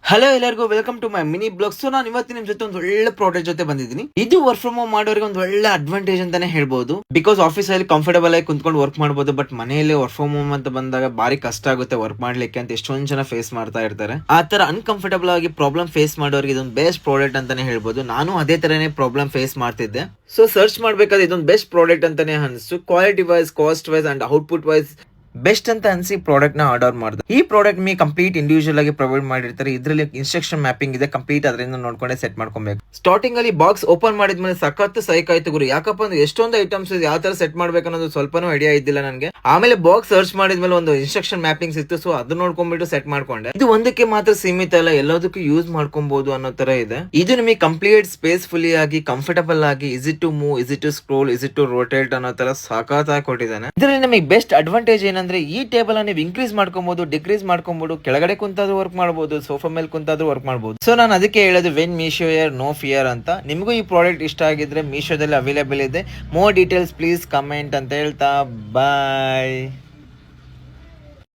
Hello ಎಲ್ಲರಿಗೂ welcome to my mini blog. So ನಾನು ಇವತ್ತು ನಿಮ್ ಜೊತೆ ಒಂದು ಒಳ್ಳೆ ಪ್ರಾಡಕ್ಟ್ ಜೊತೆ ಬಂದಿದ್ದೀನಿ. ಇದು ವರ್ಕ್ ಫ್ರಮ್ ಹೋಮ್ ಮಾಡೋರಿಗೆ ಒಂದು ಒಳ್ಳೆ ಅಡ್ವಾಂಟೇಜ್ ಅಂತಾನೆ ಹೇಳ್ಬಹುದು. ಬಿಕಾಸ್ ಆಫೀಸ್ ಅಲ್ಲಿ ಕಂಫರ್ಟಬಲ್ ಆಗಿ ಕುಂತ್ಕೊಂಡು ವರ್ಕ್ ಮಾಡಬಹುದು. ಬಟ್ ಮನೆಯಲ್ಲಿ ವರ್ಕ್ ಫ್ರಮ್ ಹೋಮ್ ಅಂತ ಬಂದಾಗ ಬಾರಿ ಕಷ್ಟ ಆಗುತ್ತೆ ವರ್ಕ್ ಮಾಡ್ಲಿಕ್ಕೆ ಅಂತ ಎಷ್ಟೊಂದು ಜನ ಫೇಸ್ ಮಾಡ್ತಾ ಇರ್ತಾರೆ. ಆ ತರ ಅನ್ಕಂಫರ್ಟಬಲ್ ಆಗಿ ಪ್ರಾಬ್ಲಮ್ ಫೇಸ್ ಮಾಡೋರಿಗೆ ಇದೊಂದು ಬೆಸ್ಟ್ ಪ್ರಾಡಕ್ಟ್ ಅಂತಾನೆ ಹೇಳ್ಬಹುದು. ನಾನು ಅದೇ ತರನೇ ಪ್ರಾಬ್ಲಮ್ ಫೇಸ್ ಮಾಡ್ತಿದ್ದೆ. ಸೊ ಸರ್ಚ್ ಮಾಡ್ಬೇಕಾದ್ರೆ ಇದೊಂದು ಬೆಸ್ಟ್ ಪ್ರಾಡಕ್ಟ್ ಅಂತಾನೆ ಅನಿಸ್ತು. Quality wise, cost wise and output wise best ಅಂತ ಅನ್ಸಿ ಪ್ರಾಡಕ್ಟ್ ನ ಆರ್ಡರ್ ಮಾಡಿದೆ. ಈ ಪ್ರಾಡಕ್ಟ್ ಮೀ ಕಂಪ್ಲೀಟ್ ಇಂಡಿವಿಜುವಲ್ ಆಗಿ ಪ್ರೊವೈಡ್ ಮಾಡಿರ್ತಾರೆ. ಇದರಲ್ಲಿ ಇನ್ಸ್ಟ್ರಕ್ಷನ್ ಮ್ಯಾಪಿಂಗ್ ಇದೆ, ಕಂಪ್ಲೀಟ್ ಅದರಿಂದ ನೋಡ್ಕೊಂಡೆ ಸೆಟ್ ಮಾಡ್ಕೊಬೇಕು. ಸ್ಟಾರ್ಟಿಂಗ್ ಅಲ್ಲಿ ಬಾಕ್ಸ್ ಓಪನ್ ಮಾಡಿದ್ಮೇಲೆ ಸಖತ್ ಸೈಕ್ ಆಯ್ತು ಗುರು. ಯಾಕಪ್ಪ ಅಂದ್ರೆ ಎಷ್ಟೊಂದು ಐಟಮ್ಸ್ ಯಾವ ತರ ಸೆಟ್ ಮಾಡ್ಬೇಕು ಅನ್ನೋದು ಸ್ವಲ್ಪನೂ ಐಡಿಯಾ ಇದ್ದಿಲ್ಲ ನನಗೆ. ಆಮೇಲೆ ಬಾಕ್ಸ್ ಸರ್ಚ್ ಮಾಡಿದ್ಮೇಲೆ ಒಂದು ಇನ್ಸ್ಟ್ರಕ್ಷನ್ ಮ್ಯಾಪಿಂಗ್ ಸಿಕ್ತು. ಸೊ ಅದು ನೋಡ್ಕೊಂಡ್ಬಿಟ್ಟು ಸೆಟ್ ಮಾಡ್ಕೊಂಡೆ. ಇದು ಒಂದಕ್ಕೆ ಮಾತ್ರ ಸೀಮಿತ ಅಲ್ಲ, ಎಲ್ಲದಕ್ಕೂ ಯೂಸ್ ಮಾಡ್ಕೊಬಹುದು ಅನ್ನೋ ತರ ಇದೆ. ಇದು ನಿಮಗೆ ಕಂಪ್ಲೀಟ್ ಸ್ಪೇಸ್ ಫುಲ್ಲಿ ಆಗಿ ಕಂಫರ್ಟಬಲ್ ಆಗಿ easy to move, easy to scroll, easy to rotate ಅನ್ನೋ ತರ ಸಖತ್ ಆಗಿ ಕೊಟ್ಟಿದ್ದಾನೆ. ಇದರಲ್ಲಿ ನಮಗೆ ಬೆಸ್ಟ್ ಅಡ್ವಾಂಟೇಜ್ ಏನಂದ್ರೆ ಈ ಟೇಬಲ್ ನೀವು ಇನ್ಕ್ರೀಸ್ ಮಾಡ್ಕೊಬಹುದು, ಡಿಕ್ರೀಸ್ ಮಾಡ್ಕೊಬಹುದು, ಕೆಳಗಡೆ ಕುಂತಾದ್ರೂ ವರ್ಕ್ ಮಾಡಬಹುದು, ಸೋಫಾ ಮೇಲೆ ಕುಂತಾದ್ರೂ ವರ್ಕ್ ಮಾಡಬಹುದು. ಸೊ ನಾನು ಅದಕ್ಕೆ ಹೇಳೋದು when Meesho here no fear ಅಂತ. ನಿಮಗೂ ಈ ಪ್ರಾಡಕ್ಟ್ ಇಷ್ಟ ಆಗಿದ್ರೆ ಮೀಶೋದಲ್ಲಿ ಅವೈಲೇಬಲ್ ಇದೆ. ಮೋರ್ ಡೀಟೇಲ್ಸ್ ಪ್ಲೀಸ್ ಕಮೆಂಟ್ ಅಂತ ಹೇಳ್ತಾ ಬಾಯ್.